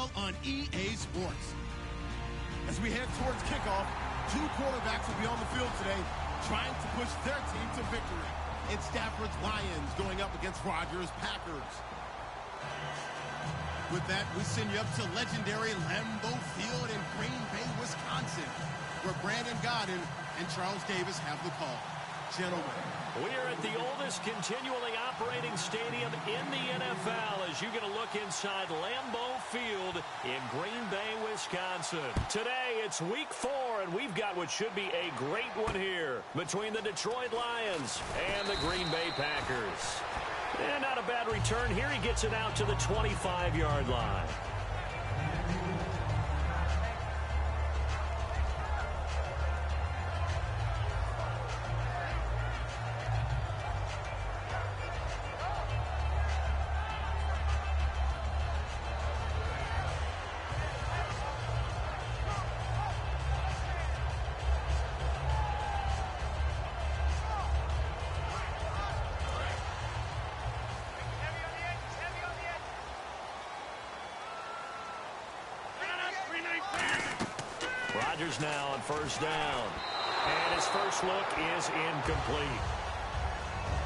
NFL on EA Sports. As we head towards kickoff, two quarterbacks will be on the field today trying to push their team to victory. It's Stafford's Lions going up against Rodgers' Packers. With that, we send you up to legendary Lambeau Field in Green Bay, Wisconsin, where Brandon Gaudin and Charles Davis have the call. Gentlemen. We are at the oldest continually operating stadium in the NFL as you get a look inside Lambeau Field in Green Bay, Wisconsin. Today, it's week 4, and we've got what should be a great one here between the Detroit Lions and the Green Bay Packers. And not a bad return here. He gets it out to the 25-yard line. Rodgers now on first down. And his first look is incomplete.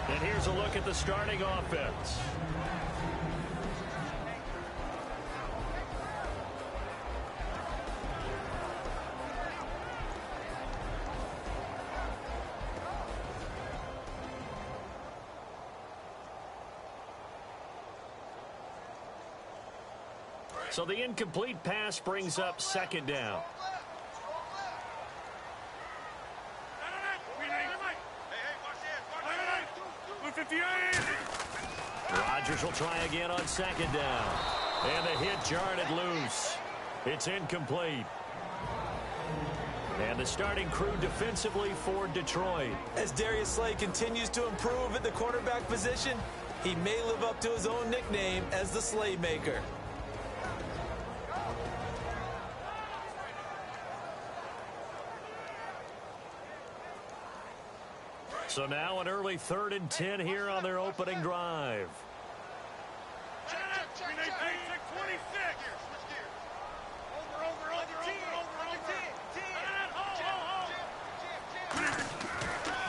And here's a look at the starting offense. So the incomplete pass brings up second down. Rodgers will try again on second down. And the hit jarred it loose. It's incomplete. And the starting crew defensively for Detroit. As Darius Slay continues to improve at the quarterback position, he may live up to his own nickname as the Slaymaker. So now an early 3rd and 10 here on their opening drive.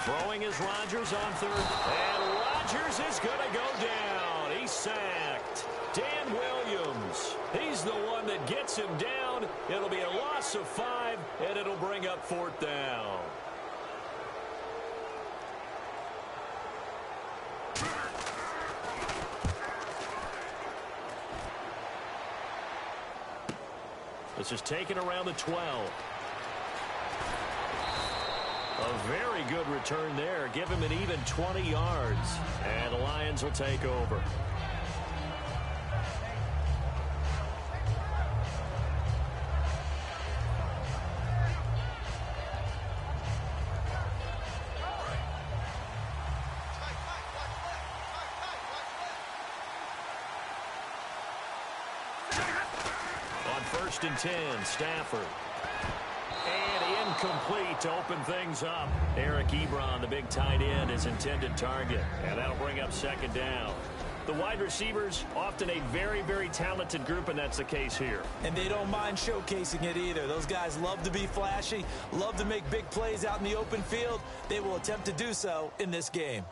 Throwing is Rodgers on 3rd. And Rodgers is going to go down. He's sacked. Dan Williams. He's the one that gets him down. It'll be a loss of 5, and it'll bring up 4th down. This is taken around the 12. A very good return there. Give him an even 20 yards. And the Lions will take over. On 1st and 10, Stafford. And incomplete to open things up. Eric Ebron, the big tight end, is intended target. And that'll bring up second down. The wide receivers, often a very, very talented group, and that's the case here. And they don't mind showcasing it either. Those guys love to be flashy, love to make big plays out in the open field. They will attempt to do so in this game.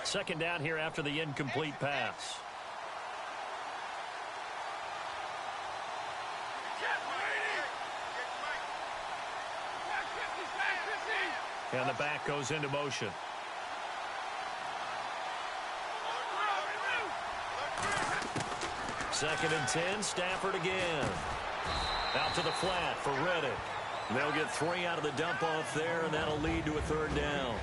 Second down here after the incomplete pass. And the back goes into motion. Second and 10, Stafford again. Out to the flat for Reddick. They'll get 3 out of the dump-off there, and that'll lead to a 3rd down.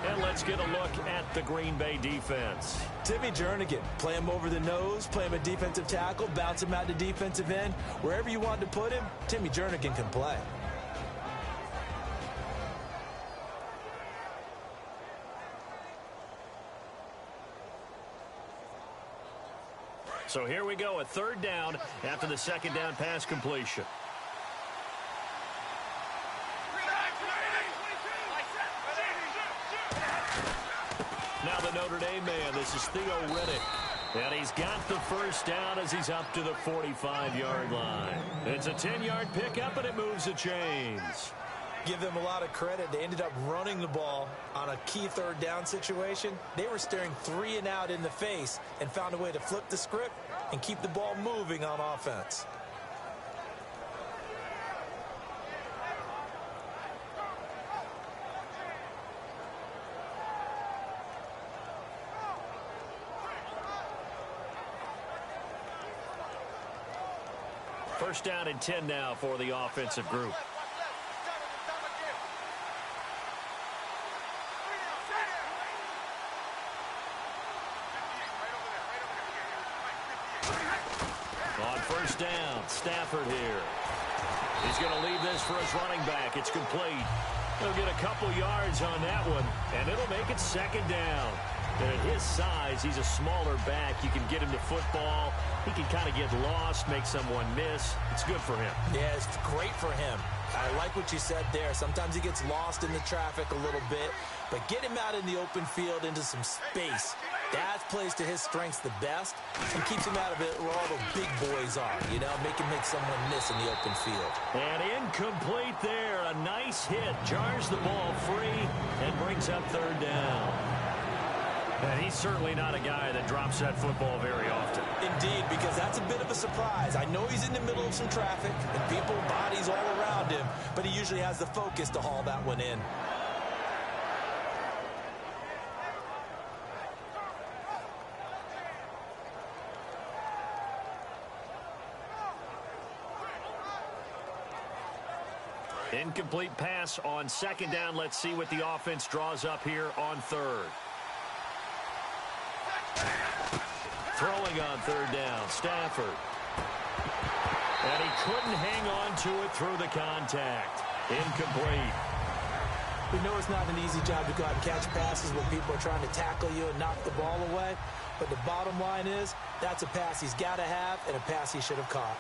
And let's get a look at the Green Bay defense. Timmy Jernigan, play him over the nose, play him a defensive tackle, bounce him out to defensive end. Wherever you want to put him, Timmy Jernigan can play. So here we go, a 3rd down after the second down pass completion. Now the Notre Dame man, this is Theo Reddick. And he's got the first down as he's up to the 45-yard line. It's a 10-yard pickup, and it moves the chains. Give them a lot of credit. They ended up running the ball on a key third down situation. They were staring 3 and out in the face and found a way to flip the script and keep the ball moving on offense. First down and 10 now for the offensive group. On first down, Stafford here. He's going to leave this for his running back. It's complete. He'll get a couple yards on that one, and it'll make it second down. And at his size, he's a smaller back. You can get him to football. He can kind of get lost, make someone miss. It's good for him. Yeah, it's great for him. I like what you said there. Sometimes he gets lost in the traffic a little bit, but get him out in the open field into some space. That plays to his strengths the best and keeps him out of it where all the big boys are, you know, make someone miss in the open field. And incomplete there. A nice hit. Jars the ball free and brings up third down. And he's certainly not a guy that drops that football very often. Indeed, because that's a bit of a surprise. I know he's in the middle of some traffic and people, bodies all around him, but he usually has the focus to haul that one in. Incomplete pass on second down. Let's see what the offense draws up here on third. Throwing on third down, Stafford. And he couldn't hang on to it through the contact. Incomplete. We know it's not an easy job to go out and catch passes when people are trying to tackle you and knock the ball away. But the bottom line is, that's a pass he's got to have and a pass he should have caught.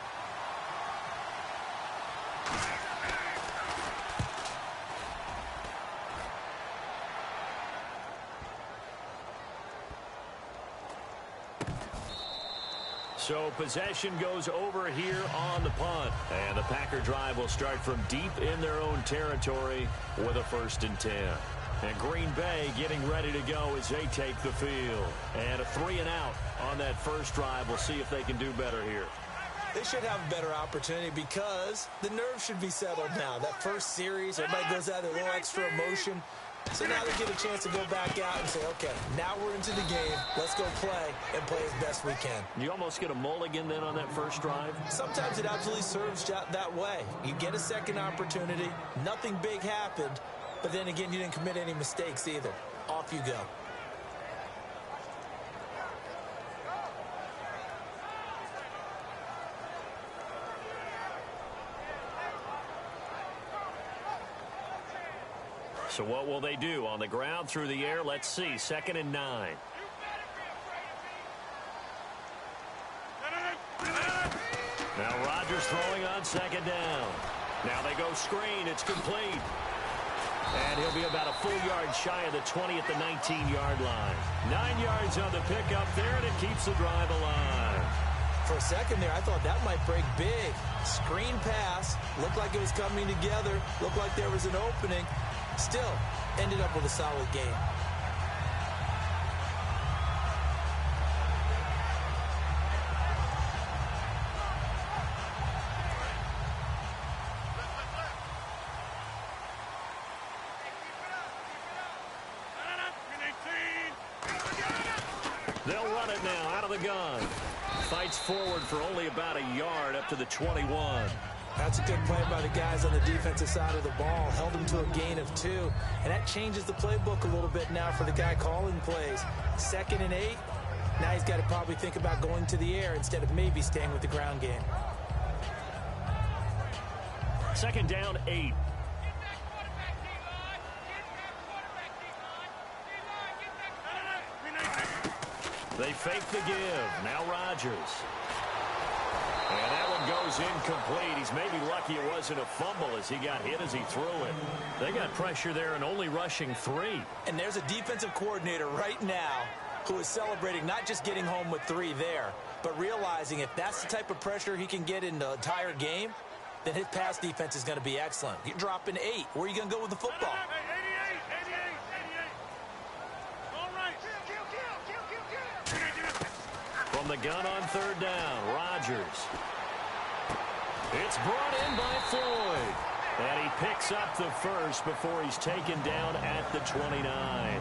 So possession goes over here on the punt. And the Packer drive will start from deep in their own territory with a 1st and 10. And Green Bay getting ready to go as they take the field. And a 3 and out on that first drive. We'll see if they can do better here. They should have a better opportunity because the nerves should be settled now. That first series, everybody goes out with a little extra emotion. So now they get a chance to go back out and say, okay, now we're into the game. Let's go play and play as best we can. You almost get a mulligan then on that first drive? Sometimes it absolutely serves that way. You get a second opportunity. Nothing big happened. But then again, you didn't commit any mistakes either. Off you go. So what will they do? On the ground, through the air? Let's see. 2nd and 9. Now Rodgers throwing on 2nd down. Now they go screen. It's complete. And he'll be about a full yard shy of the 20 at the 19-yard line. 9 yards on the pickup there, and it keeps the drive alive. For a second there, I thought that might break big. Screen pass. Looked like it was coming together. Looked like there was an opening. Still, ended up with a solid game. They'll run it now out of the gun. Fights forward for only about a yard up to the 21. That's a good play by the guys on the defensive side of the ball. Held him to a gain of 2. And that changes the playbook a little bit now for the guy calling plays. 2nd and 8. Now he's got to probably think about going to the air instead of maybe staying with the ground game. 2nd down, 8. They fake the give. Now Rodgers. And that one goes incomplete. He's maybe lucky it wasn't a fumble as he got hit as he threw it. They got pressure there and only rushing 3. And there's a defensive coordinator right now who is celebrating not just getting home with 3 there, but realizing if that's the type of pressure he can get in the entire game, then his pass defense is going to be excellent. You're dropping 8. Where are you going to go with the football? 88. All right. From the gun on 3rd down, Rodgers. It's brought in by Floyd. And he picks up the first before he's taken down at the 29.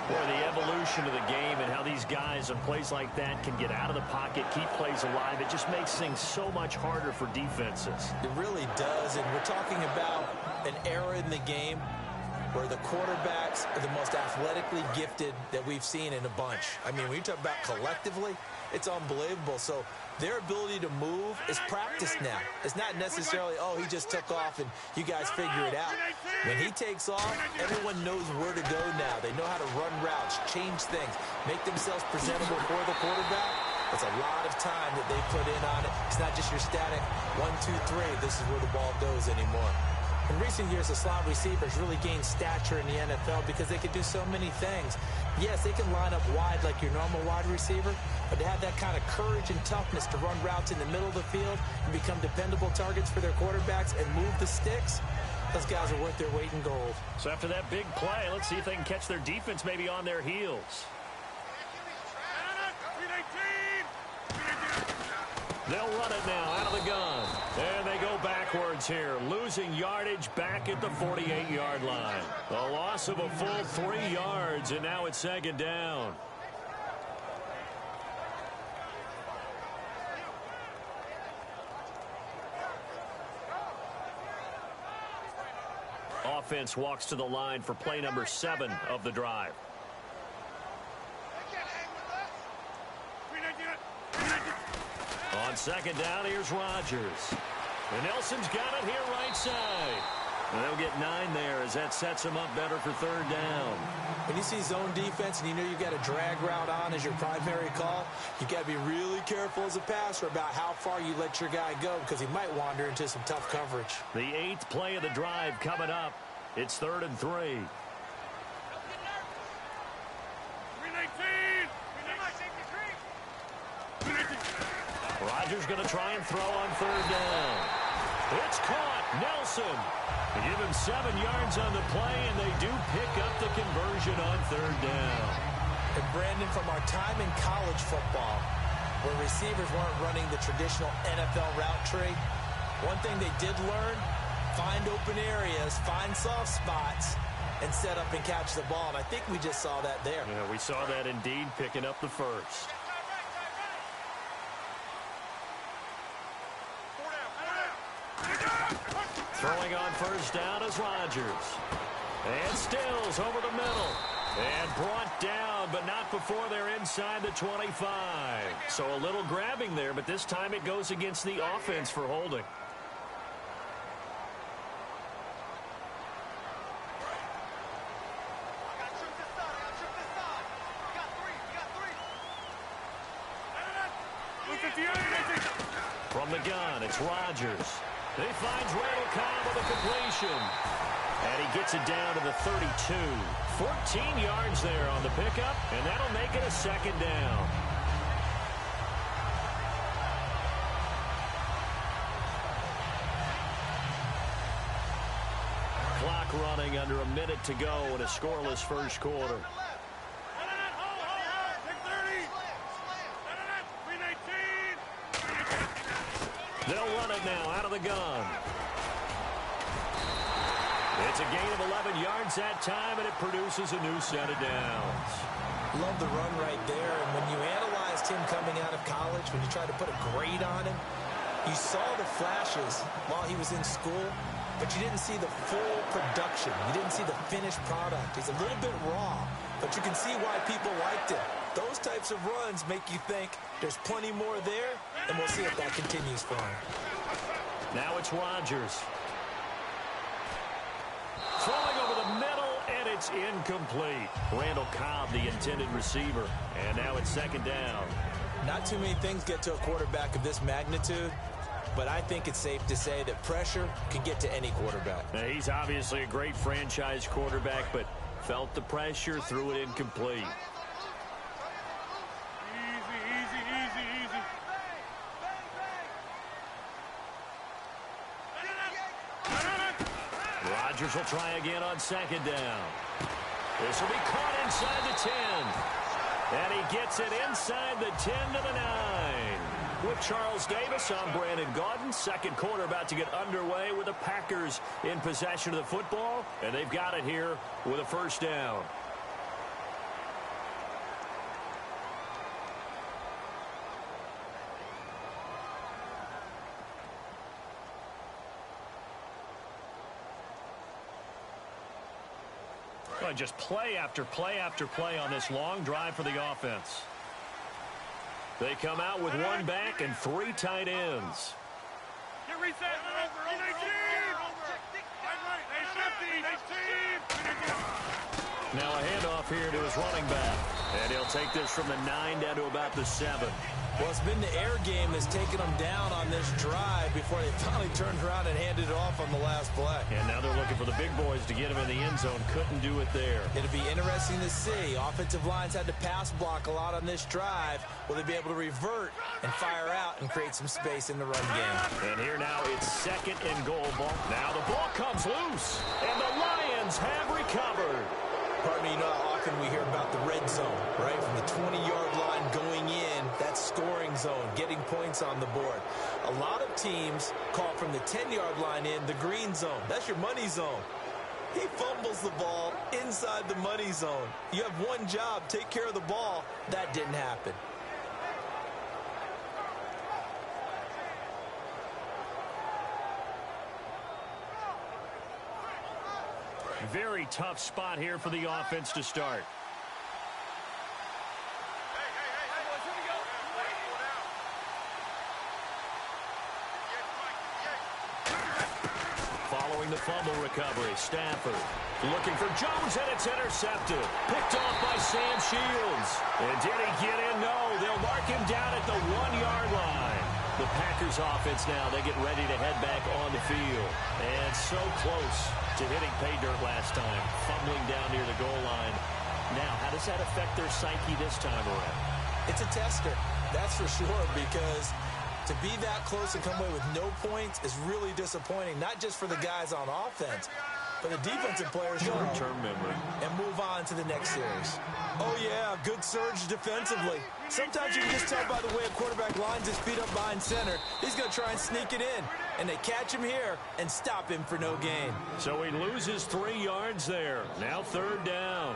Boy, the evolution of the game and how these guys in plays like that can get out of the pocket, keep plays alive, it just makes things so much harder for defenses. It really does, and we're talking about an era in the game where the quarterbacks are the most athletically gifted that we've seen in a bunch. I mean, when you talk about collectively, it's unbelievable. So their ability to move is practiced now. It's not necessarily, oh, he just took off and you guys figure it out. When he takes off, everyone knows where to go now. They know how to run routes, change things, make themselves presentable for the quarterback. It's a lot of time that they put in on it. It's not just your static 1, 2, 3. This is where the ball goes anymore. In recent years, the slot receivers really gained stature in the NFL because they could do so many things. Yes, they can line up wide like your normal wide receiver, but to have that kind of courage and toughness to run routes in the middle of the field and become dependable targets for their quarterbacks and move the sticks, those guys are worth their weight in gold. So after that big play, let's see if they can catch their defense maybe on their heels. They'll run it now out of the gun. And they go backwards here, losing yardage back at the 48-yard line. A loss of a full 3 yards, and now it's 2nd down. Offense walks to the line for play number 7 of the drive. On 2nd down, here's Rodgers. And Nelson's got it here right side. And they'll get 9 there as that sets him up better for 3rd down. When you see zone defense and you know you've got a drag route on as your primary call, you've got to be really careful as a passer about how far you let your guy go because he might wander into some tough coverage. The 8th play of the drive coming up. It's 3rd and 3. Rodgers going to try and throw on 3rd down. It's caught. Nelson. They give him 7 yards on the play, and they do pick up the conversion on 3rd down. And Brandon, from our time in college football, where receivers weren't running the traditional NFL route tree, one thing they did learn, find open areas, find soft spots, and set up and catch the ball. And I think we just saw that there. Yeah, we saw that indeed, picking up the first. Throwing on 1st down is Rodgers. And Stills over the middle. And brought down, but not before they're inside the 25. So a little grabbing there, but this time it goes against the offense for holding. From the gun, it's Rodgers. He finds Randall Cobb with a completion. And he gets it down to the 32. 14 yards there on the pickup, and that'll make it a 2nd down. Clock running under a minute to go in a scoreless first quarter. They'll run it now out of the gun. It's a gain of 11 yards that time, and it produces a new set of downs. Love the run right there. And when you analyzed him coming out of college, when you tried to put a grade on him, you saw the flashes while he was in school, but you didn't see the full production. You didn't see the finished product. He's a little bit raw, but you can see why people liked him. Those types of runs make you think there's plenty more there, and we'll see if that continues for him. Now it's Rodgers. Throwing over the middle, and it's incomplete. Randall Cobb, the intended receiver. And now it's 2nd down. Not too many things get to a quarterback of this magnitude, but I think it's safe to say that pressure can get to any quarterback. Now, he's obviously a great franchise quarterback, but felt the pressure, threw it incomplete. Rodgers will try again on second down. This will be caught inside the 10. And he gets it inside the 10 to the 9. With Charles Davis, I'm Brandon Gaudin. Second quarter about to get underway with the Packers in possession of the football. And they've got it here with a first down. Just play after play after play on this long drive for the offense. They come out with one back and 3 tight ends. Get reset. Now a handoff here to his running back. And he'll take this from the 9 down to about the 7. Well, it's been the air game that's taken them down on this drive before they finally turned around and handed it off on the last play. And now they're looking for the big boys to get him in the end zone. Couldn't do it there. It'll be interesting to see. Offensive lines had to pass block a lot on this drive. Will they be able to revert and fire out and create some space in the run game? And here now it's second and goal ball. Now the ball comes loose. And the Lions have recovered. Pardon me, you know how often we hear about the red zone, right? From the 20-yard line going in, that scoring zone, getting points on the board. A lot of teams call from the 10-yard line in the green zone. That's your money zone. He fumbles the ball inside the money zone. You have one job, take care of the ball. That didn't happen. Very tough spot here for the offense to start. Following the fumble recovery, Stafford looking for Jones, and it's intercepted. Picked off by Sam Shields. And did he get in? No, they'll mark him down at the 1-yard line. The Packers offense now, they get ready to head back on the field. And so close to hitting pay dirt last time, fumbling down near the goal line. Now, how does that affect their psyche this time around? It's a tester, that's for sure, because to be that close and come away with no points is really disappointing, not just for the guys on offense, but the defensive players short-term memory and move on to the next series. Oh, yeah, good surge defensively. Sometimes you can just tell by the way a quarterback lines his feet up behind center, he's going to try and sneak it in. And they catch him here and stop him for no gain. So he loses 3 yards there. Now third down.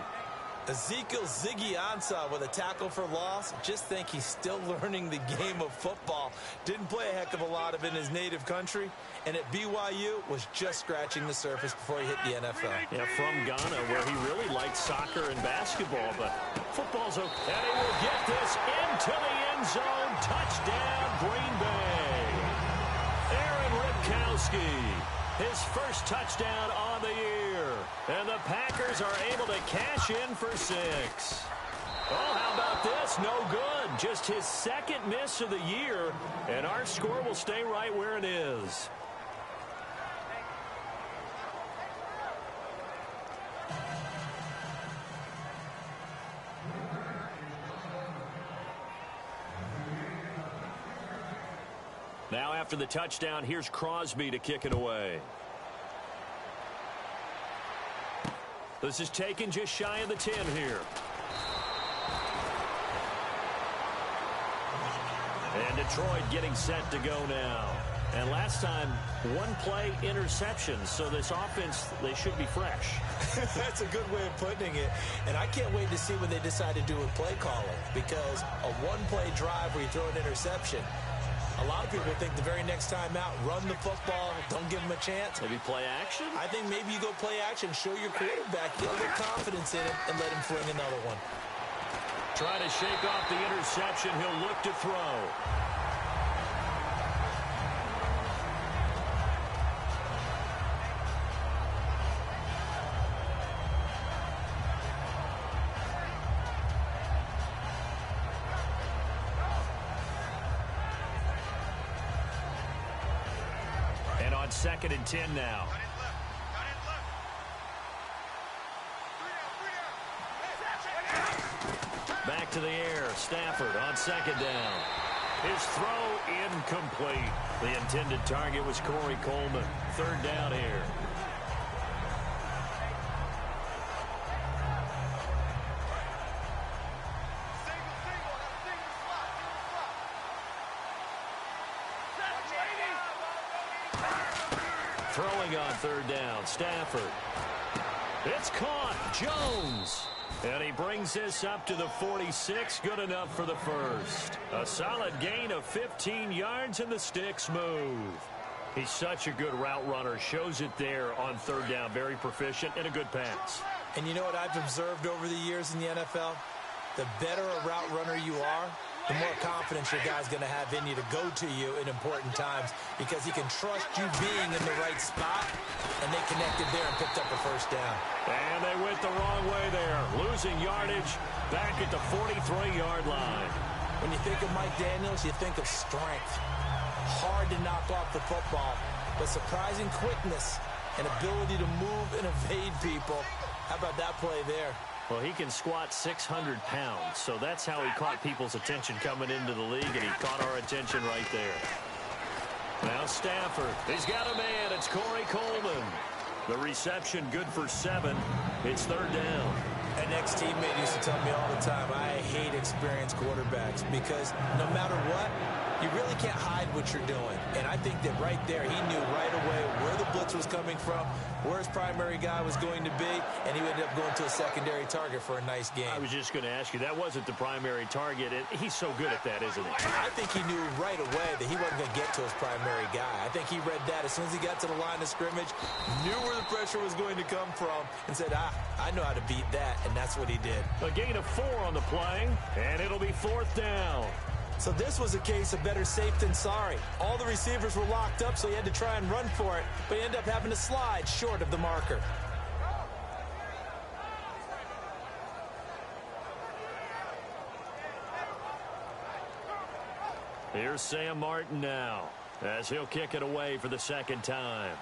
Ezekiel Ziggy Ansah with a tackle for loss. Just think he's still learning the game of football. Didn't play a heck of a lot of it in his native country. And at BYU was just scratching the surface before he hit the NFL. Yeah, from Ghana, where he really liked soccer and basketball. But football's okay. And he will get this into the end zone. Touchdown, Green Bay. Aaron Ripkowski, his first touchdown on the year. And the Packers are able to cash in for 6. Oh, how about this? No good. Just his second miss of the year. And our score will stay right where it is. Now after the touchdown, here's Crosby to kick it away. This is taken just shy of the 10 here. And Detroit getting set to go now. And last time, 1 play interception. So this offense, they should be fresh. That's a good way of putting it. And I can't wait to see what they decide to do with play calling. Because a 1-play drive where you throw an interception, a lot of people think the very next time out, run the football, don't give him a chance. Maybe play action? I think maybe you go play action, show your quarterback, get a little confidence in him, and let him fling another one. Trying to shake off the interception. He'll look to throw. Second and 10 now. Back to the air. Stafford on second down. His throw incomplete. The intended target was Corey Coleman. Third down here. Throwing on third down, Stafford. It's caught. Jones. And he brings this up to the 46. Good enough for the first. A solid gain of 15 yards, and the sticks move. He's such a good route runner. Shows it there on third down. Very proficient and a good pass. And you know what I've observed over the years in the NFL? The better a route runner you are, the more confidence your guy's going to have in you to go to you in important times, because he can trust you being in the right spot, and they connected there and picked up a first down. And they went the wrong way there, losing yardage back at the 43-yard line. When you think of Mike Daniels, you think of strength. Hard to knock off the football, but surprising quickness and ability to move and evade people. How about that play there? Well, he can squat 600 pounds, so that's how he caught people's attention coming into the league, and he caught our attention right there. Now Stafford. He's got a man. It's Corey Coleman. The reception good for 7. It's third down. An ex-teammate used to tell me all the time, I hate experienced quarterbacks, because no matter what, you really can't hide what you're doing. And I think that right there, he knew right away where the blitz was coming from, where his primary guy was going to be, and he ended up going to a secondary target for a nice game. I was just going to ask you, that wasn't the primary target. He's so good at that, isn't he? I think he knew right away that he wasn't going to get to his primary guy. I think he read that as soon as he got to the line of scrimmage, knew where the pressure was going to come from, and said, I know how to beat that, and that's what he did. A gain of 4 on the play, and it'll be fourth down. So this was a case of better safe than sorry. All the receivers were locked up, so he had to try and run for it, but he ended up having to slide short of the marker. Here's Sam Martin now, as he'll kick it away for the second time.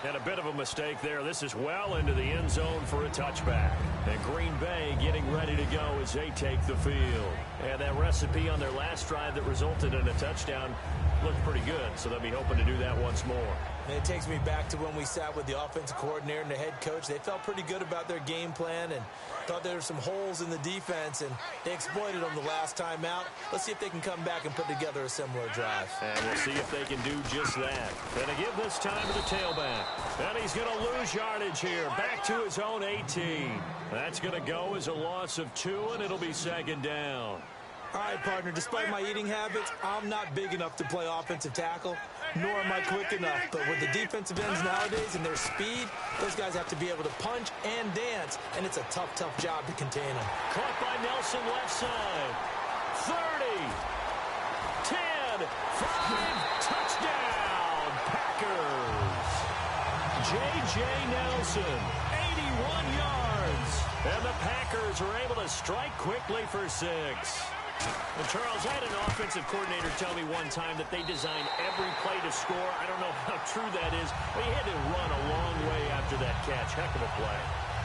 And a bit of a mistake there. This is well into the end zone for a touchback. And Green Bay getting ready to go as they take the field. And that recipe on their last drive that resulted in a touchdown looked pretty good, so they'll be hoping to do that once more. And it takes me back to when we sat with the offensive coordinator and the head coach. They felt pretty good about their game plan and thought there were some holes in the defense, and they exploited them the last time out. Let's see if they can come back and put together a similar drive. And we'll see if they can do just that. And to give this time to the tailback. And he's going to lose yardage here. Back to his own 18. That's going to go as a loss of 2, and it'll be second down. All right, partner, despite my eating habits, I'm not big enough to play offensive tackle, nor am I quick enough. But with the defensive ends nowadays and their speed, those guys have to be able to punch and dance, and it's a tough, tough job to contain them. Caught by Nelson left side. 30, 10, 5, touchdown, Packers. J.J. Nelson, 81 yards. And the Packers are able to strike quickly for 6. Well, Charles, I had an offensive coordinator tell me one time that they designed every play to score. I don't know how true that is, but he had to run a long way after that catch. Heck of a play.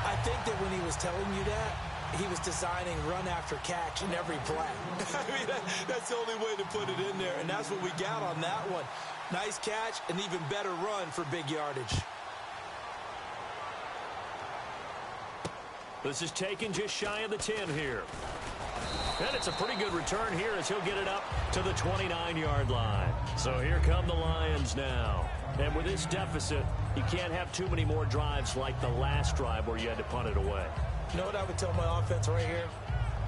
I think that when he was telling you that, he was designing run after catch in every play. I mean, that's the only way to put it in there, and that's what we got on that one. Nice catch, and even better run for big yardage. This is taken just shy of the 10 here. And it's a pretty good return here as he'll get it up to the 29-yard line. So here come the Lions now. And with this deficit, you can't have too many more drives like the last drive where you had to punt it away. You know what I would tell my offense right here?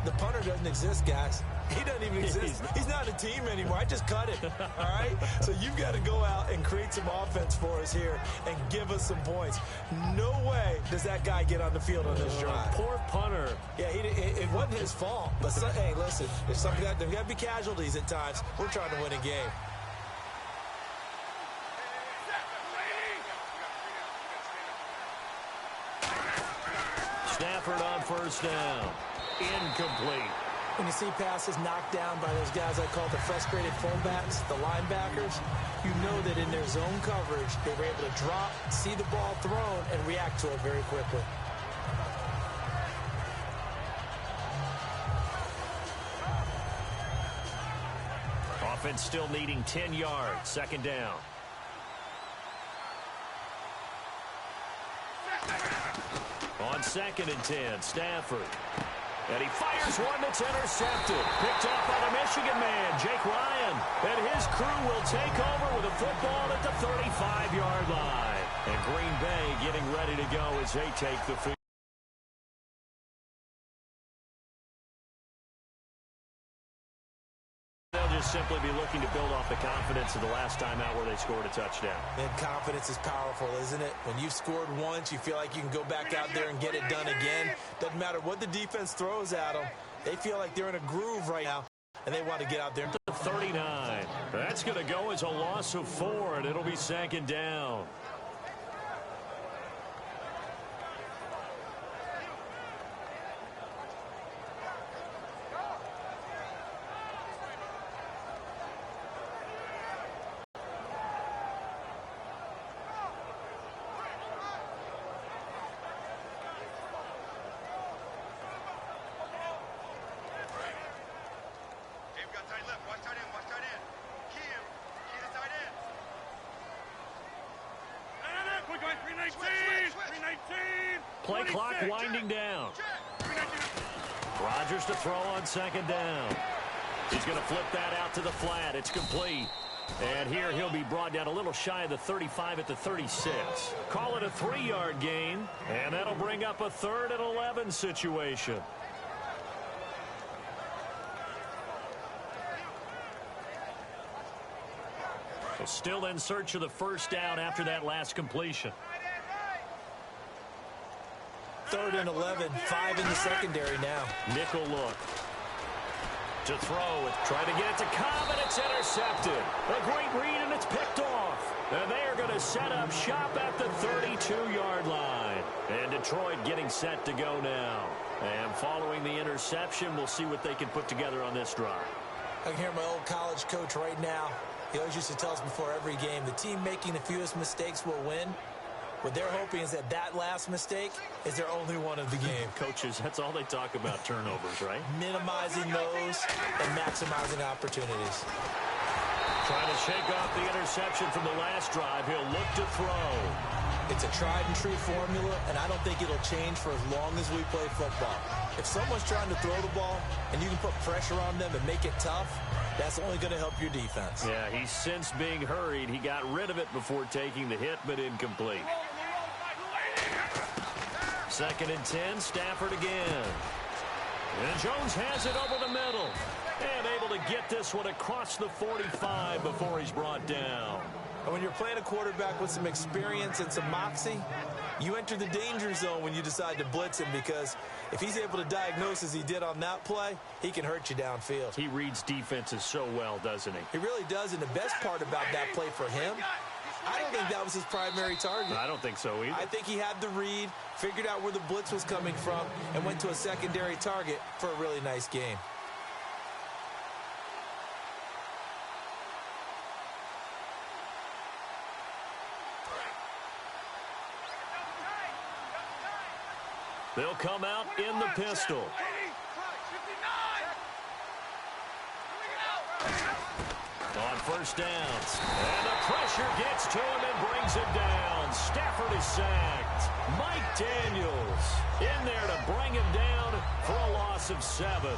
The punter doesn't exist, guys. He doesn't even exist. He's not a team anymore. I just cut it, all right? So you've got to go out and create some offense for us here and give us some points. No way does that guy get on the field on this drive. Poor punter. Yeah, it wasn't his fault. But, hey, listen, there's got to be casualties at times. We're trying to win a game. Stafford on first down. Incomplete. When you see passes knocked down by those guys I call the frustrated fullbacks, the linebackers, you know that in their zone coverage, they were able to drop, see the ball thrown, and react to it very quickly. Offense still needing 10 yards. Second down. On 2nd and 10, Stafford. And he fires one that's intercepted. Picked off by the Michigan man, Jake Ryan. And his crew will take over with a football at the 35-yard line. And Green Bay getting ready to go as they take the field. They'll just simply be looking to build off the confidence of the last time out where they scored a touchdown. And confidence is powerful, isn't it? When you've scored once, you feel like you can go back out there and get it done again. Doesn't matter what the defense throws at them. They feel like they're in a groove right now, and they want to get out there. 39. That's going to go as a loss of 4, and it'll be 2nd down. Play clock winding down. Rodgers to throw on 2nd down. He's going to flip that out to the flat. It's complete. And here he'll be brought down a little shy of the 35 at the 36. Call it a 3-yard gain. And that'll bring up a 3rd and 11 situation. So still in search of the 1st down after that last completion. 3rd and 11, 5 in the secondary now. Nickel look. To throw it, trying to get it to Cobb, and it's intercepted. A great read, and it's picked off. And they are going to set up shop at the 32-yard line. And Detroit getting set to go now. And following the interception, we'll see what they can put together on this drive. I can hear my old college coach right now. He always used to tell us before every game, the team making the fewest mistakes will win. What they're hoping is that that last mistake is their only one of the game. Coaches, that's all they talk about, turnovers, right? Minimizing those and maximizing opportunities. Trying to shake off the interception from the last drive. He'll look to throw. It's a tried-and-true formula, and I don't think it'll change for as long as we play football. If someone's trying to throw the ball and you can put pressure on them and make it tough, that's only going to help your defense. Yeah, he's since being hurried. He got rid of it before taking the hit, but incomplete. 2nd and 10, Stafford again. And Jones has it over the middle. And able to get this one across the 45 before he's brought down. And when you're playing a quarterback with some experience and some moxie, you enter the danger zone when you decide to blitz him, because if he's able to diagnose as he did on that play, he can hurt you downfield. He reads defenses so well, doesn't he? He really does, and the best part about that play for him, I don't think that was his primary target. I don't think so either. I think he had the read, figured out where the blitz was coming from, and went to a secondary target for a really nice game. They'll come out in the pistol. On 1st downs. And the pressure gets to him and brings him down. Stafford is sacked. Mike Daniels in there to bring him down for a loss of 7.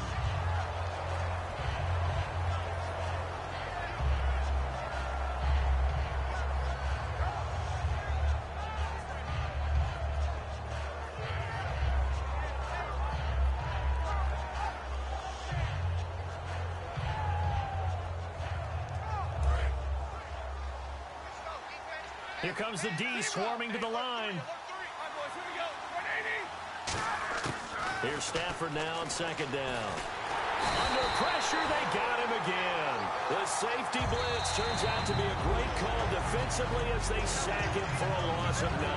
Here comes the D swarming to the line. Here's Stafford now on 2nd down. Under pressure, they got him again. The safety blitz turns out to be a great call defensively as they sack him for a loss of 9.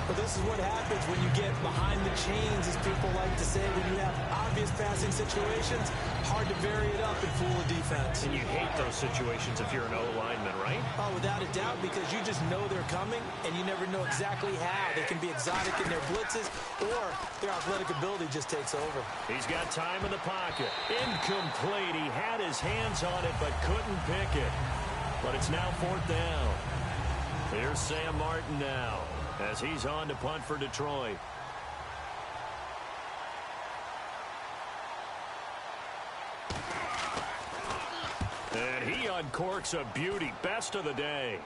But this is what happens when you get behind the chains, as people like to say. When you have obvious passing situations, hard to vary it up and fool a defense. And you hate those situations if you're an O-lineman, right? Oh, without a doubt, because you just know they're coming, and you never know exactly how. They can be exotic in their blitzes, or their athletic ability just takes over. He's got time in the pocket. Incomplete. He had his hands on it, but couldn't pick it. But it's now 4th down. Here's Sam Martin now, as he's on to punt for Detroit. And he uncorks a beauty. Best of the day.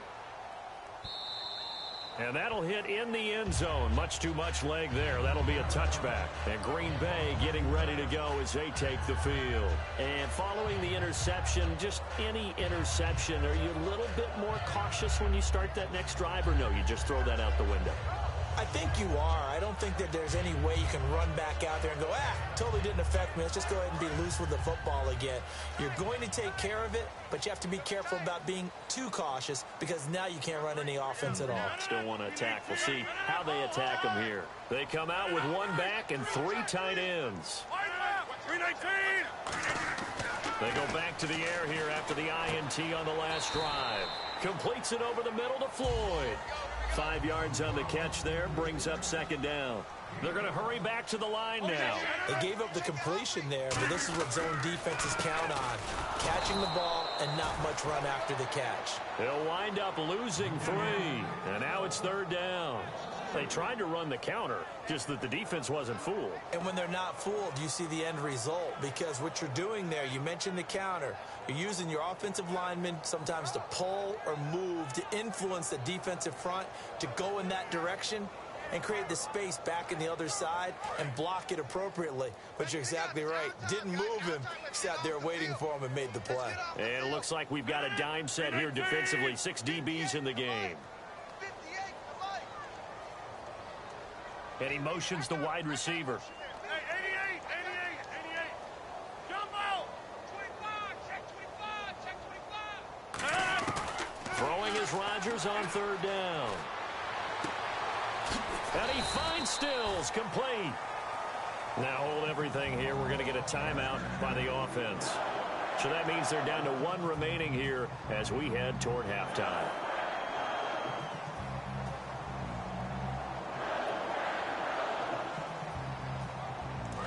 And that'll hit in the end zone. Much too much leg there. That'll be a touchback. And Green Bay getting ready to go as they take the field. And following the interception, just any interception, are you a little bit more cautious when you start that next drive, or no, you just throw that out the window? I think you are. I don't think that there's any way you can run back out there and go, totally didn't affect me. Let's just go ahead and be loose with the football again. You're going to take care of it, but you have to be careful about being too cautious because now you can't run any offense at all. Still want to attack. We'll see how they attack them here. They come out with one back and three tight ends. 319. They go back to the air here after the INT on the last drive. Completes it over the middle to Floyd. 5 yards on the catch there, brings up second down. They're going to hurry back to the line now. They gave up the completion there, but this is what zone defenses count on. Catching the ball and not much run after the catch. They'll wind up losing 3, and now it's third down. They tried to run the counter, just that the defense wasn't fooled. And when they're not fooled, you see the end result, because what you're doing there, you mentioned the counter. You're using your offensive linemen sometimes to pull or move to influence the defensive front to go in that direction and create the space back in the other side and block it appropriately. But you're exactly right. Didn't move him. Sat there waiting for him and made the play. And it looks like we've got a dime set here defensively. 6 DBs in the game. And he motions the wide receiver. Hey, 88. Jumbo. 25. Check 25. Throwing is Rodgers on third down. And he finds Stills, complete. Now hold everything here. We're going to get a timeout by the offense. So that means they're down to 1 remaining here as we head toward halftime.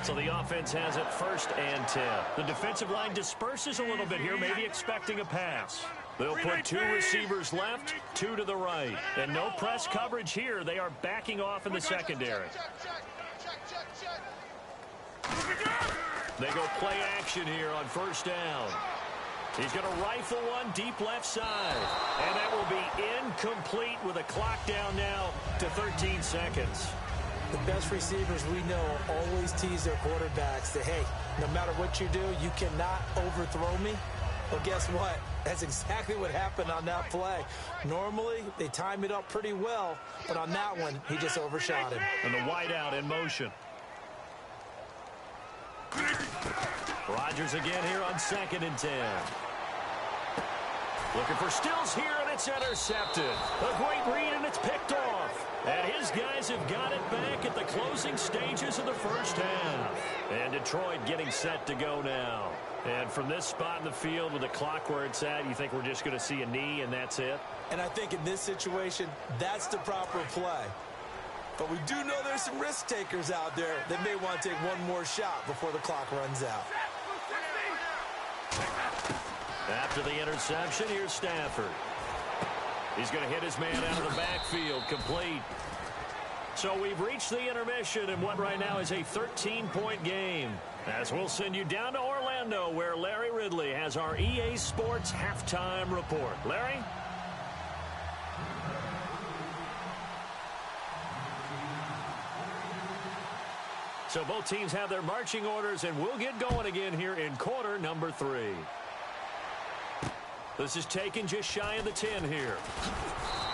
So the offense has it 1st and 10. The defensive line disperses a little bit here, maybe expecting a pass. They'll put 2 receivers left, 2 to the right. And no press coverage here. They are backing off in the secondary. They go play action here on 1st down. He's going to rifle one deep left side. And that will be incomplete with a clock down now to 13 seconds. The best receivers we know always tease their quarterbacks that, hey, no matter what you do, you cannot overthrow me. Well, guess what? That's exactly what happened on that play. Normally, they time it up pretty well, but on that one, he just overshot him. And the wideout in motion. Rodgers again here on 2nd and 10. Looking for Stills here, and it's intercepted. A great read, and it's picked off. And his guys have got it back at the closing stages of the first half. And Detroit getting set to go now. And from this spot in the field with the clock where it's at, you think we're just going to see a knee and that's it? And I think in this situation, that's the proper play. But we do know there's some risk takers out there that may want to take one more shot before the clock runs out. After the interception, here's Stafford. He's going to hit his man out of the backfield, complete. So we've reached the intermission in what right now is a 13-point game. As we'll send you down to Orlando, where Larry Ridley has our EA Sports halftime report. Larry? So both teams have their marching orders, and we'll get going again here in quarter number 3. This is taken just shy of the 10 here.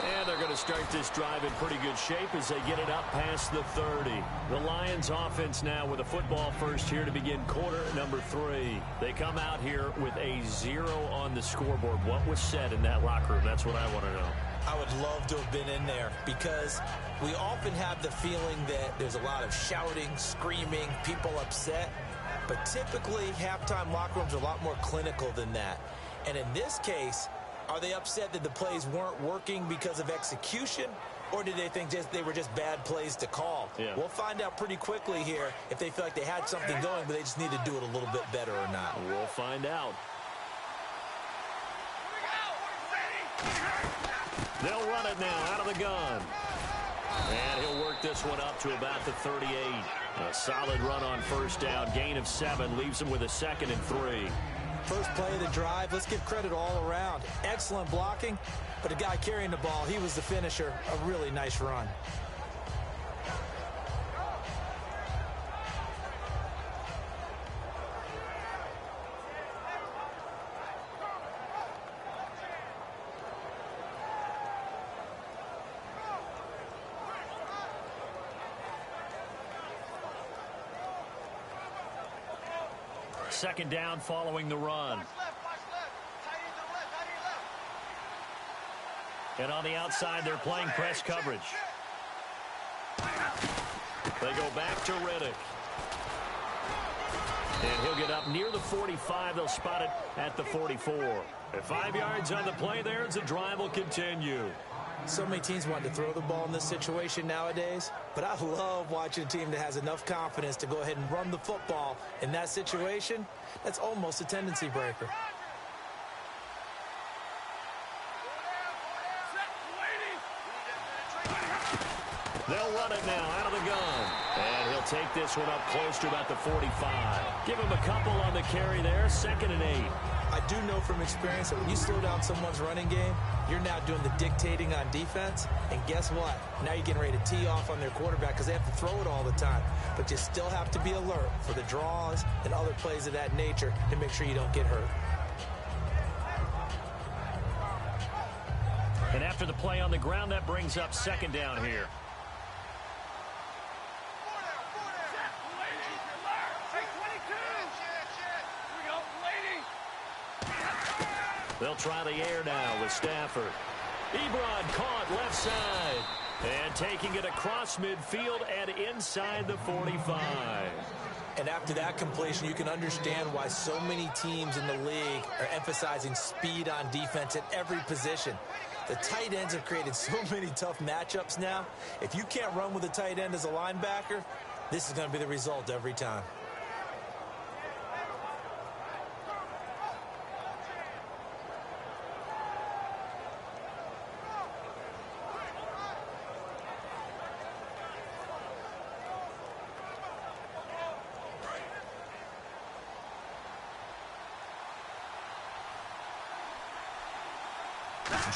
And they're going to start this drive in pretty good shape as they get it up past the 30. The Lions offense now with a football first here to begin quarter number 3. They come out here with a 0 on the scoreboard. What was said in that locker room? That's what I want to know. I would love to have been in there because we often have the feeling that there's a lot of shouting, screaming, people upset. But typically, halftime locker rooms are a lot more clinical than that. And in this case, are they upset that the plays weren't working because of execution, or did they think they were just bad plays to call? Yeah. We'll find out pretty quickly here if they feel like they had something going, but they just need to do it a little bit better or not. We'll find out. They'll run it now out of the gun. And he'll work this one up to about the 38. A solid run on 1st down. Gain of 7 leaves him with a 2nd and 3. First play of the drive, let's give credit all around. Excellent blocking, but the guy carrying the ball, he was the finisher. A really nice run. Second down following the run. And on the outside, they're playing press coverage. They go back to Riddick. And he'll get up near the 45. They'll spot it at the 44. At 5 yards on the play there as the drive will continue. So many teams want to throw the ball in this situation nowadays, but I love watching a team that has enough confidence to go ahead and run the football. In that situation, that's almost a tendency breaker. They'll run it now out of the gun. And he'll take this one up close to about the 45. Give him a couple on the carry there, 2nd and 8. I do know from experience that when you slow down someone's running game, you're now doing the dictating on defense. And guess what? Now you're getting ready to tee off on their quarterback because they have to throw it all the time. But you still have to be alert for the draws and other plays of that nature to make sure you don't get hurt. And after the play on the ground, that brings up 2nd down here. They'll try the air now with Stafford. Ebron caught left side. And taking it across midfield and inside the 45. And after that completion, you can understand why so many teams in the league are emphasizing speed on defense at every position. The tight ends have created so many tough matchups now. If you can't run with a tight end as a linebacker, this is going to be the result every time.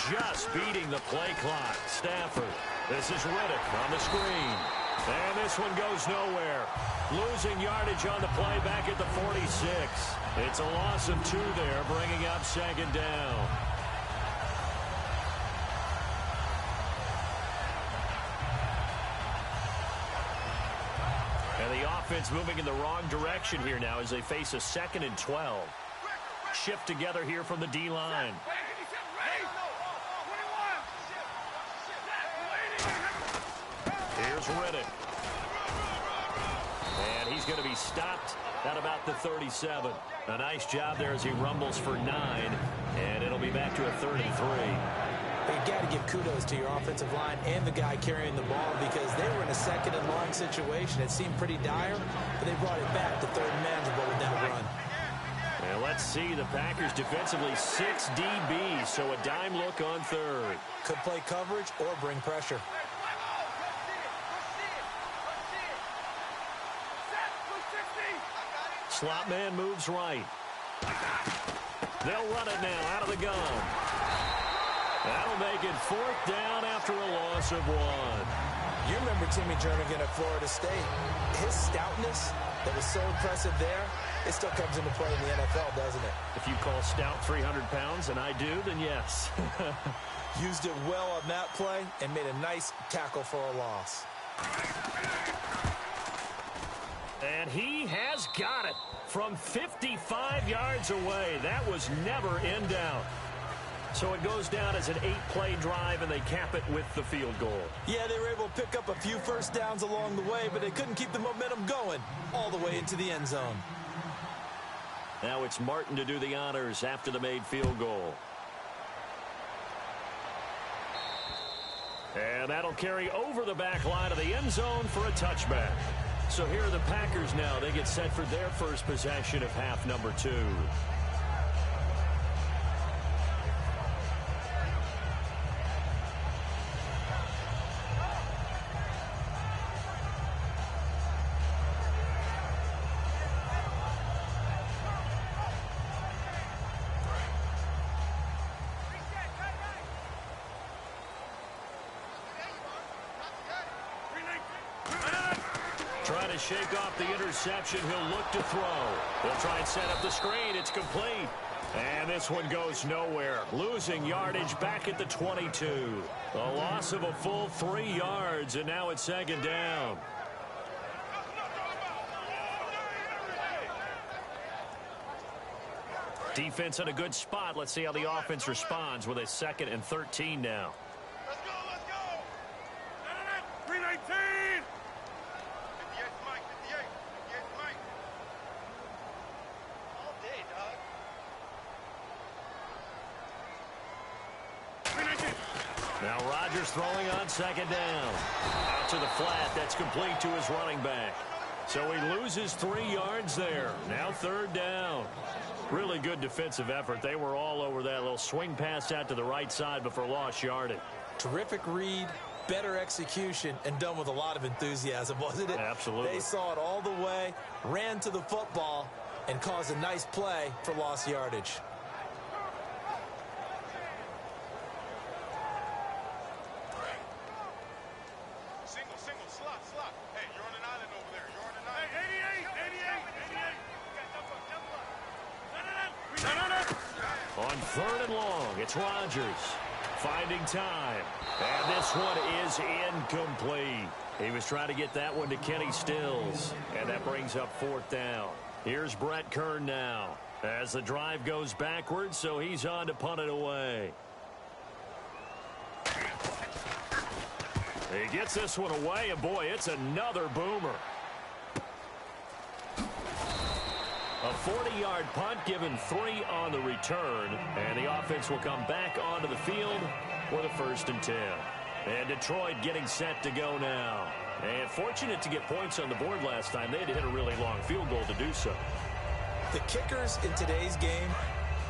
Just beating the play clock. Stafford. This is Riddick on the screen. And this one goes nowhere. Losing yardage on the play back at the 46. It's a loss of 2 there, bringing up 2nd down. And the offense moving in the wrong direction here now as they face a 2nd and 12. Shift together here from the D-line. Here's Riddick. And he's going to be stopped at about the 37. A nice job there as he rumbles for 9. And it'll be back to a 3rd and 3. But you got to give kudos to your offensive line and the guy carrying the ball because they were in a 2nd and long situation. It seemed pretty dire, but they brought it back to 3rd and manageable with that run. And let's see the Packers defensively 6 DBs, so a dime look on 3rd. Could play coverage or bring pressure. Slot man moves right. They'll run it now out of the gun. That'll make it 4th down after a loss of 1. You remember Timmy Jernigan at Florida State. His stoutness that was so impressive there, it still comes into play in the NFL, doesn't it? If you call stout 300 pounds, and I do, then yes. Used it well on that play and made a nice tackle for a loss. And he has got it from 55 yards away. That was never in doubt. So it goes down as an 8-play drive, and they cap it with the field goal. Yeah, they were able to pick up a few first downs along the way, but they couldn't keep the momentum going all the way into the end zone. Now it's Martin to do the honors after the made field goal. And that'll carry over the back line of the end zone for a touchback. So here are the Packers now. They get set for their first possession of half number 2. to shake off the interception. He'll look to throw. He'll try and set up the screen. It's complete. And this one goes nowhere. Losing yardage back at the 22. A loss of a full 3 yards, and now it's second down. Defense in a good spot. Let's see how the offense responds with a 2nd and 13 now. Let's go, let's go. 319. 58 Mike, 58 Mike. All day, dog. 319. Now Rodgers throwing on 2nd down. Out to the flat. That's complete to his running back. So he loses 3 yards there. Now 3rd down. Really good defensive effort. They were all over that little swing pass out to the right side before lost yardage. Terrific read, better execution, and done with a lot of enthusiasm, wasn't it? Absolutely. They saw it all the way, ran to the football, and caused a nice play for lost yardage. Single, slot. Hey, you're on an island over there. You're on an island. Hey, 88. On 3rd and long, it's Rodgers finding time. And this one is incomplete. He was trying to get that one to Kenny Stills. And that brings up 4th down. Here's Brett Kern now as the drive goes backwards, so he's on to punt it away. He gets this one away, and boy, it's another boomer. A 40-yard punt, given 3 on the return, and the offense will come back onto the field with a 1st and 10. And Detroit getting set to go now. And fortunate to get points on the board last time. They had to hit a really long field goal to do so. The kickers in today's game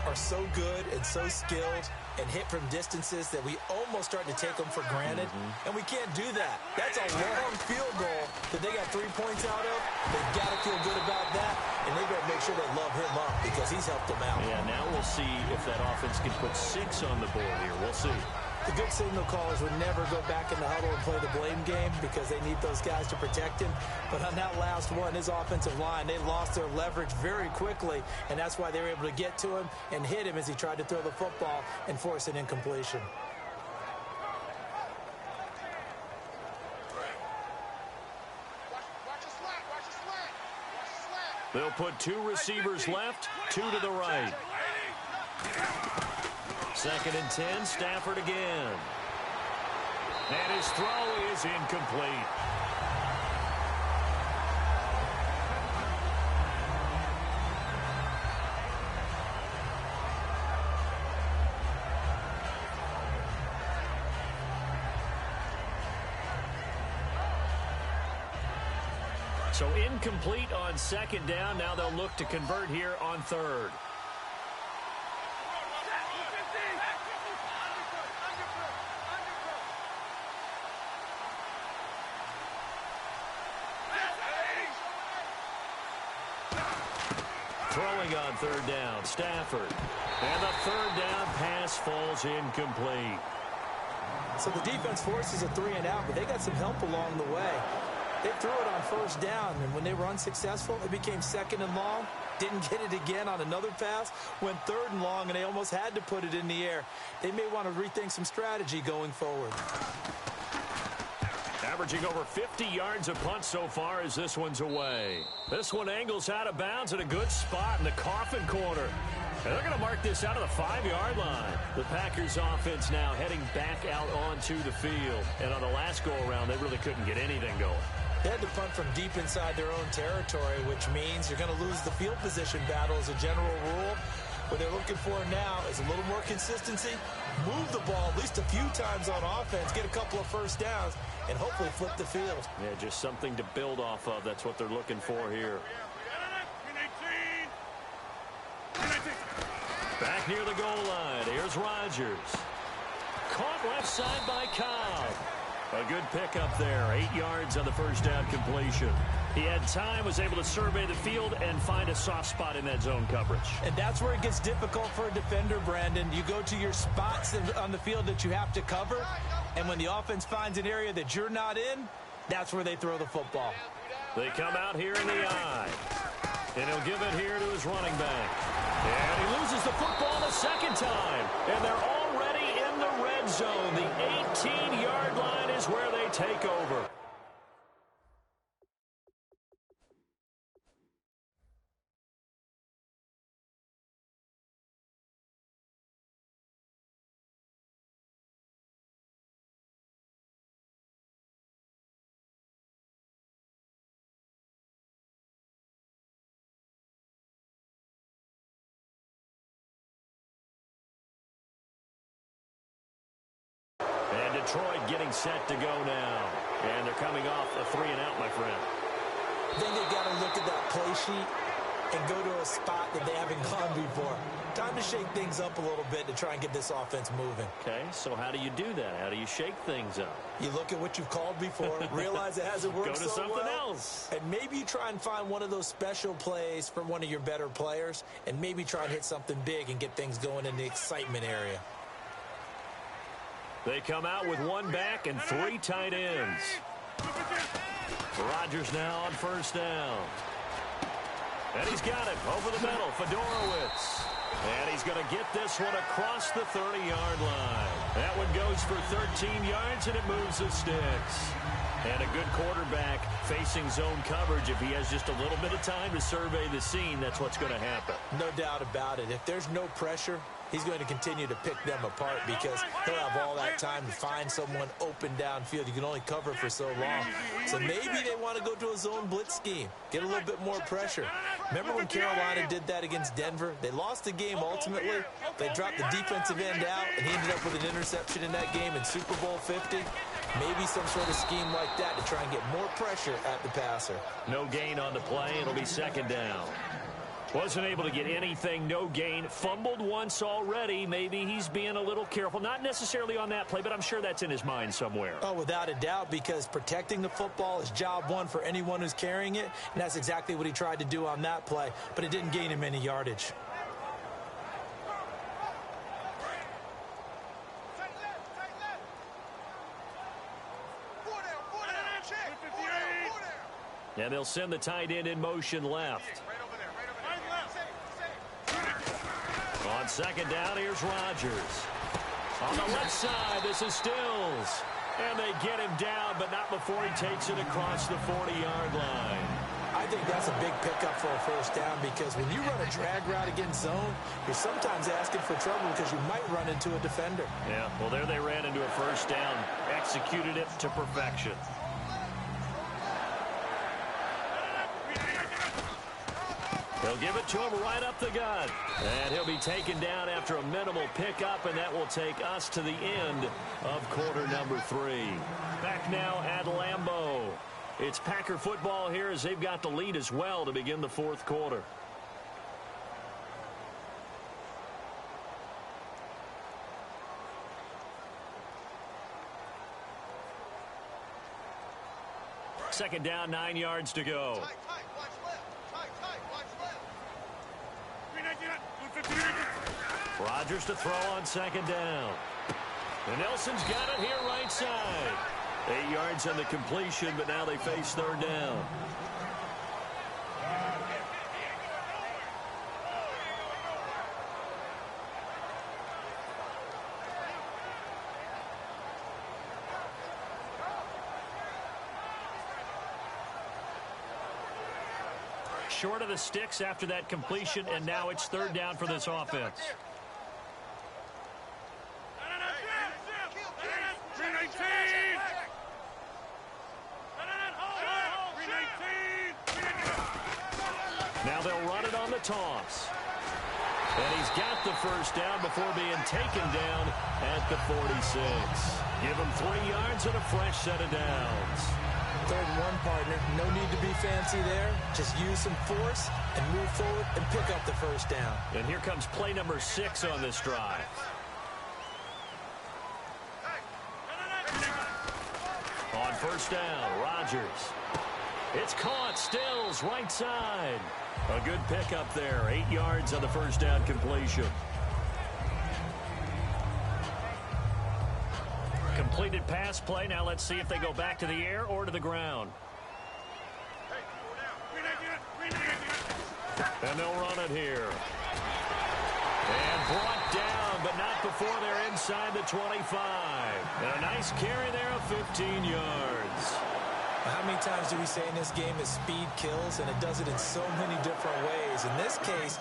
are so good and so skilled and hit from distances that we almost start to take them for granted, and we can't do that. That's a long field goal that they got 3 points out of. They've got to feel good about that, and they've got to make sure they love him up because he's helped them out. Yeah, now we'll see if that offense can put 6 on the board here. We'll see. The good signal callers would never go back in the huddle and play the blame game because they need those guys to protect him. But on that last one, his offensive line, they lost their leverage very quickly, and that's why they were able to get to him and hit him as he tried to throw the football and force an incompletion. Watch the slant. They'll put 2 receivers left, 2 to the right. 2nd and 10, Stafford again. And his throw is incomplete. So incomplete on 2nd down. Now they'll look to convert here on 3rd. Throwing on 3rd down, Stafford. And the 3rd down pass falls incomplete. So the defense forces a 3 and out, but they got some help along the way. They threw it on 1st down, and when they were unsuccessful, it became 2nd and long. Didn't get it again on another pass. Went 3rd and long, and they almost had to put it in the air. They may want to rethink some strategy going forward. Averaging over 50 yards a punt so far as this one's away. This one angles out of bounds at a good spot in the coffin corner. And they're going to mark this out of the 5-yard line. The Packers offense now heading back out onto the field. And on the last go-around, they really couldn't get anything going. They had to punt from deep inside their own territory, which means you're going to lose the field position battle as a general rule. What they're looking for now is a little more consistency, move the ball at least a few times on offense, get a couple of 1st downs, and hopefully flip the field. Yeah, just something to build off of. That's what they're looking for here. Back near the goal line. Here's Rodgers. Caught left side by Cobb. A good pickup there. 8 yards on the 1st down completion. He had time, was able to survey the field and find a soft spot in that zone coverage. And that's where it gets difficult for a defender, Brandon. You go to your spots on the field that you have to cover, and when the offense finds an area that you're not in, that's where they throw the football. They come out here in the I. And he'll give it here to his running back. And he loses the football the second time. And they're already in the red zone. The 18-yard line is where they take over. And Detroit getting set to go now. And they're coming off a 3-and-out, my friend. I think they've got to look at that play sheet and go to a spot that they haven't gone before. Time to shake things up a little bit to try and get this offense moving. Okay, so how do you do that? How do you shake things up? You look at what you've called before, realize it hasn't worked so well. Go to something else. And maybe you try and find one of those special plays from one of your better players, and maybe try and hit something big and get things going in the excitement area. They come out with one back and 3 tight ends. Rodgers now on first down. And he's got it over the middle. Fedorowicz. And he's going to get this one across the 30-yard line. That one goes for 13 yards, and it moves the sticks. And a good quarterback facing zone coverage. If he has just a little bit of time to survey the scene, that's what's going to happen. No doubt about it. If there's no pressure, he's going to continue to pick them apart because he'll have all that time to find someone open downfield. You can only cover for so long. So maybe they want to go to a zone blitz scheme, get a little bit more pressure. Remember when Carolina did that against Denver? They lost the game ultimately. They dropped the defensive end out, and he ended up with an interception in that game in Super Bowl 50. Maybe some sort of scheme like that to try and get more pressure at the passer. No gain on the play. It'll be second down. Wasn't able to get anything, no gain. Fumbled once already. Maybe he's being a little careful. Not necessarily on that play, but I'm sure that's in his mind somewhere. Oh, without a doubt, because protecting the football is job one for anyone who's carrying it, and that's exactly what he tried to do on that play, but it didn't gain him any yardage. And they'll send the tight end in motion left. On second down, here's Rodgers. On the left side, this is Stills. And they get him down, but not before he takes it across the 40-yard line. I think that's a big pickup for a first down because when you run a drag route against zone, you're sometimes asking for trouble because you might run into a defender. Yeah, well, there they ran into a first down. Executed it to perfection. He'll give it to him right up the gut. And he'll be taken down after a minimal pickup, and that will take us to the end of quarter number 3. Back now at Lambeau. It's Packer football here as they've got the lead as well to begin the fourth quarter. Second down, 9 yards to go. Rodgers to throw on second down. And Nelson's got it here right side. 8 yards on the completion, but now they face third down. Short of the sticks after that completion, and now it's third down for this offense. Now they'll run it on the toss. And he's got the first down before being taken down at the 46. Give him 3 yards and a fresh set of downs. Third and 1, partner. No need to be fancy there. Just use some force and move forward and pick up the first down. And here comes play number 6 on this drive. On first down, Rodgers. It's caught. Stills, right side. A good pickup there. 8 yards on the first down completion. Completed pass play. Now let's see if they go back to the air or to the ground. And they'll run it here. And brought down, but not before they're inside the 25. And a nice carry there of 15 yards. How many times do we say in this game that speed kills, and it does it in so many different ways? In this case,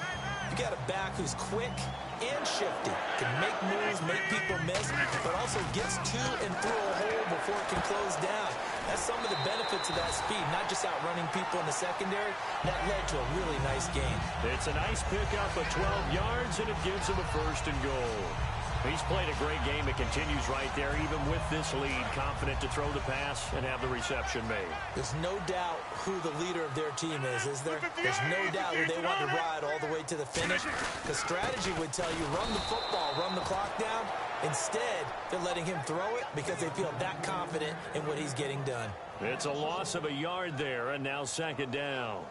you got a back who's quick and shifty, can make moves, make people miss, but also gets to and through a hole before it can close down. That's some of the benefits of that speed, not just outrunning people in the secondary. That led to a really nice game. It's a nice pickup of 12 yards, and it gives him a 1st and goal. He's played a great game. It continues right there, even with this lead, confident to throw the pass and have the reception made. There's no doubt who the leader of their team is there? There's no doubt who they want to ride all the way to the finish. Because strategy would tell you, run the football, run the clock down. Instead, they're letting him throw it because they feel that confident in what he's getting done. It's a loss of a yard there, and now 2nd down.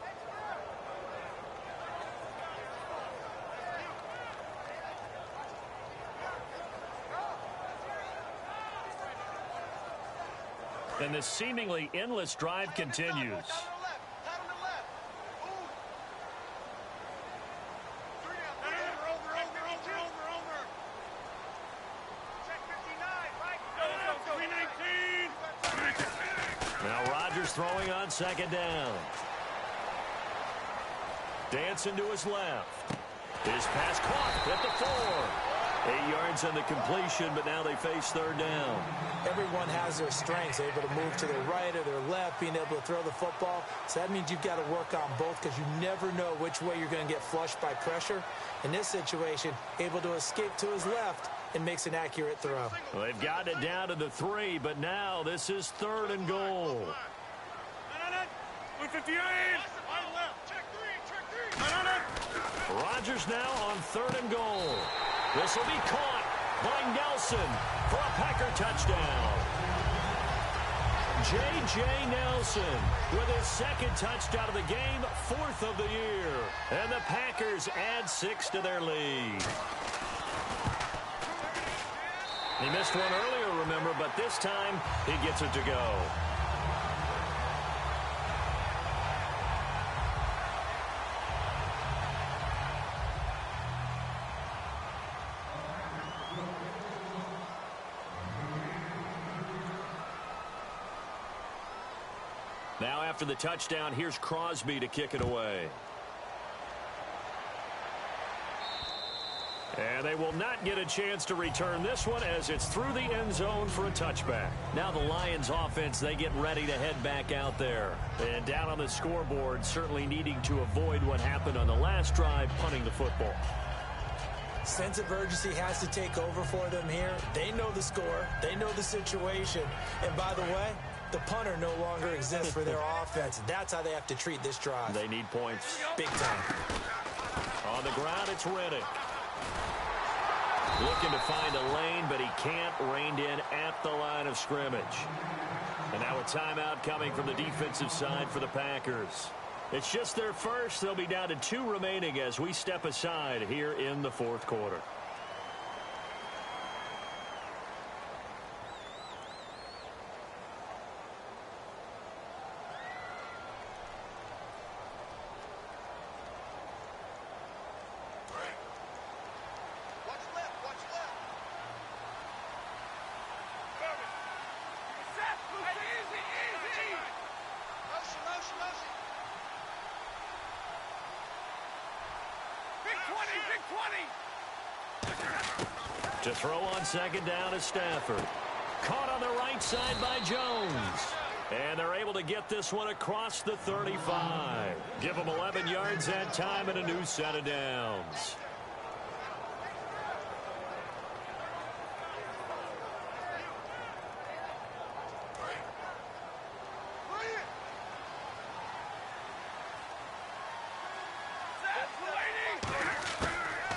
And this seemingly endless drive continues. Now Rodgers throwing on 2nd down. Dancing to his left. His pass caught at the 4. 8 yards on the completion, but now they face 3rd down. Everyone has their strengths, able to move to their right or their left, being able to throw the football. So that means you've got to work on both because you never know which way you're going to get flushed by pressure. In this situation, able to escape to his left and makes an accurate throw. Well, they've gotten it down to the 3, but now this is 3rd and goal. Rodgers now on 3rd and goal. This will be caught by Nelson for a Packer touchdown. J.J. Nelson with his 2nd touchdown of the game, 4th of the year. And the Packers add 6 to their lead. He missed one earlier, remember, but this time he gets it to go. Now after the touchdown, here's Crosby to kick it away. And they will not get a chance to return this one as it's through the end zone for a touchback. Now the Lions offense, they get ready to head back out there. And down on the scoreboard, certainly needing to avoid what happened on the last drive, punting the football. Sense of urgency has to take over for them here. They know the score. They know the situation. And by the way, the punter no longer exists for their offense. That's how they have to treat this drive. They need points. Big time. On the ground, it's Riddick. Looking to find a lane, but he can't. Reined in at the line of scrimmage. And now a timeout coming from the defensive side for the Packers. It's just their first. They'll be down to 2 remaining as we step aside here in the 4th quarter. To throw on 2nd down is Stafford. Caught on the right side by Jones. And they're able to get this one across the 35. Give them 11 yards that time and a new set of downs.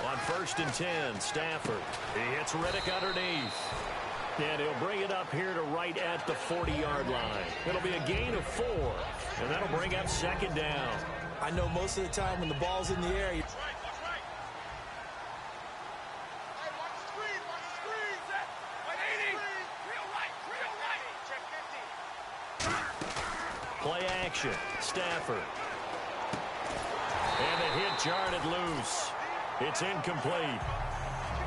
On 1st and 10, Stafford. He hits Riddick underneath. And he'll bring it up here to right at the 40-yard line. It'll be a gain of 4, and that'll bring up 2nd down. I know most of the time when the ball's in the air, play action. Stafford. And the hit jarred it loose. It's incomplete.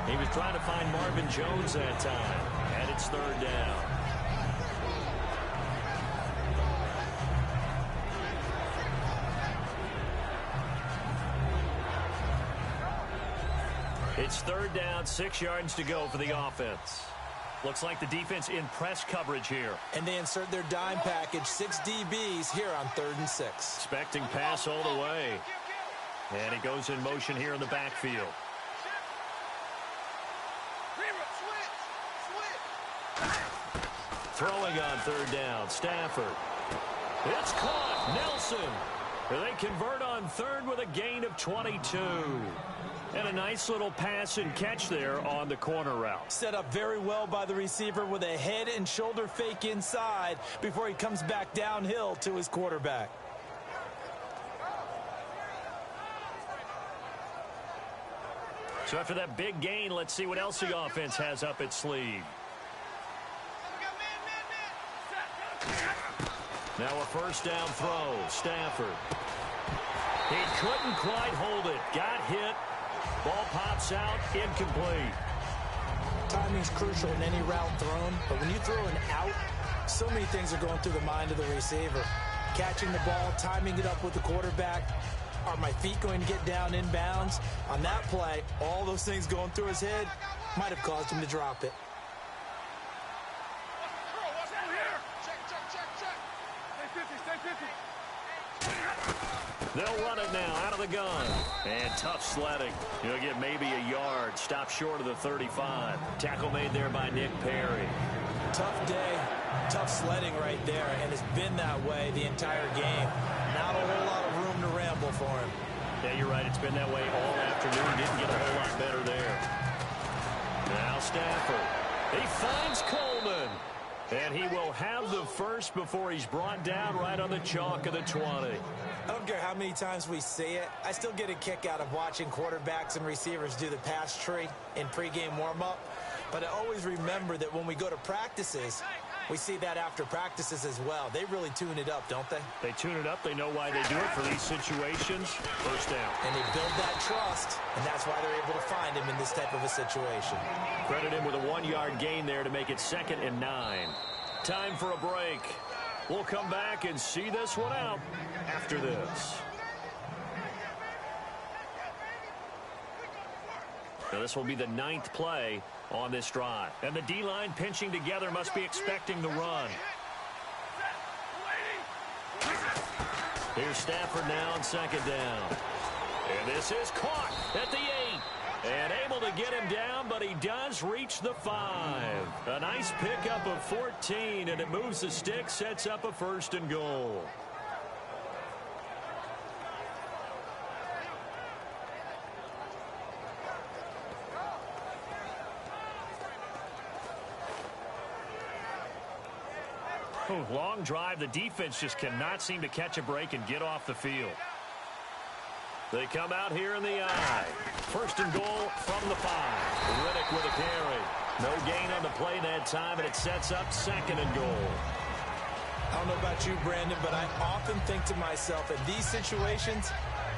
He was trying to find Marvin Jones that time. And it's third down. It's third down, 6 yards to go for the offense. Looks like the defense in press coverage here. And they insert their dime package, 6 DBs here on 3rd and 6. Expecting pass all the way. And he goes in motion here in the backfield. Throwing on third down, Stafford. It's caught, Nelson. They convert on third with a gain of 22. And a nice little pass and catch there on the corner route. Set up very well by the receiver with a head and shoulder fake inside before he comes back downhill to his quarterback. So after that big gain, let's see what else the offense has up its sleeve. Now a first down throw, Stafford. He couldn't quite hold it. Got hit. Ball pops out, incomplete. Timing's crucial in any route thrown, but when you throw an out, so many things are going through the mind of the receiver. Catching the ball, timing it up with the quarterback. Are my feet going to get down inbounds? On that play, all those things going through his head might have caused him to drop it. They'll run it now out of the gun. And tough sledding. He'll get maybe a yard. Stop short of the 35. Tackle made there by Nick Perry. Tough day, tough sledding right there, and it's been that way the entire game. Not a whole lot of room to ramble for him. Yeah, you're right. It's been that way all afternoon. Didn't get a whole lot better there. Now Stafford. He finds Coleman. And he will have the first before he's brought down right on the chalk of the 20. I don't care how many times we see it. I still get a kick out of watching quarterbacks and receivers do the pass tree in pregame warm-up. But I always remember that when we go to practices, we see that after practices as well. They really tune it up, don't they? They tune it up. They know why they do it for these situations. First down. And they build that trust, and that's why they're able to find him in this type of a situation. Credit him with a 1-yard gain there to make it 2nd and 9. Time for a break. We'll come back and see this one out after this. Now this will be the 9th play on this drive. And the D-line pinching together must be expecting the run. Here's Stafford now on 2nd down. And this is caught at the 8. And able to get him down, but he does reach the 5. A nice pickup of 14, and it moves the stick, sets up a 1st and goal. Long drive. The defense just cannot seem to catch a break and get off the field. They come out here in the eye. 1st and goal from the 5. Riddick with a carry. No gain on the play that time, and it sets up 2nd and goal. I don't know about you, Brandon, but I often think to myself, in these situations,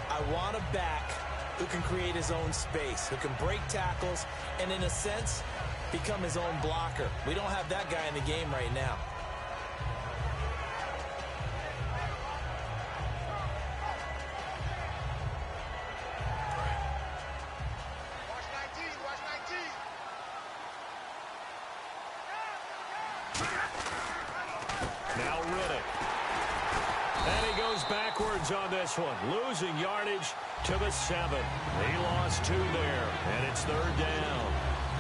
I want a back who can create his own space, who can break tackles, and in a sense, become his own blocker. We don't have that guy in the game right now. Now Riddick. And he goes backwards on this one. Losing yardage to the 7. He lost 2 there, and it's 3rd down.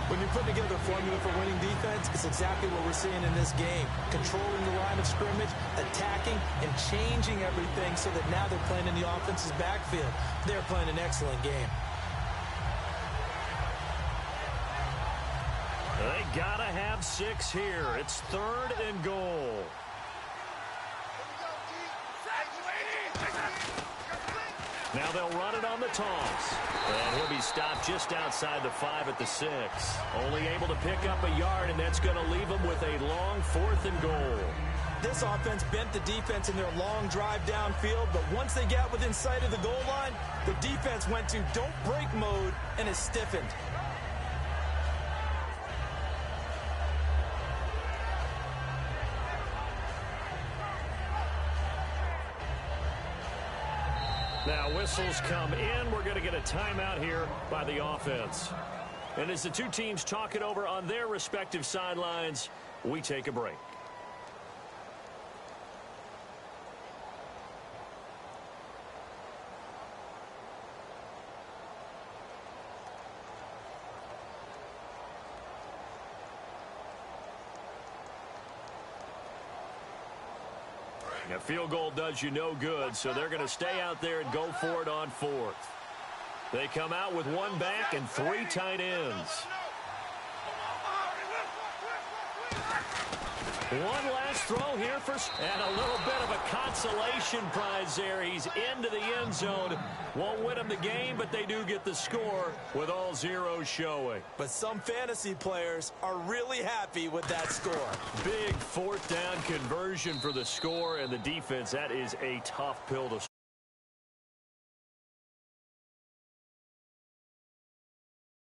When you put together a formula for winning defense, it's exactly what we're seeing in this game. Controlling the line of scrimmage, attacking, and changing everything so that now they're playing in the offense's backfield. They're playing an excellent game. They gotta have 6 here. It's 3rd and goal. Now they'll run it on the toss. And he'll be stopped just outside the 5 at the 6. Only able to pick up a yard, and that's going to leave him with a long 4th and goal. This offense bent the defense in their long drive downfield, but once they got within sight of the goal line, the defense went to don't break mode and is stiffened. Now whistles come in. We're going to get a timeout here by the offense. And as the two teams talk it over on their respective sidelines, we take a break. A field goal does you no good, so they're going to stay out there and go for it on 4th. They come out with 1 back and 3 tight ends. One last throw here and a little bit of a consolation prize there. He's into the end zone. Won't win them the game, but they do get the score with all zeros showing. But some fantasy players are really happy with that score. Big 4th down conversion for the score, and the defense, that is a tough pill to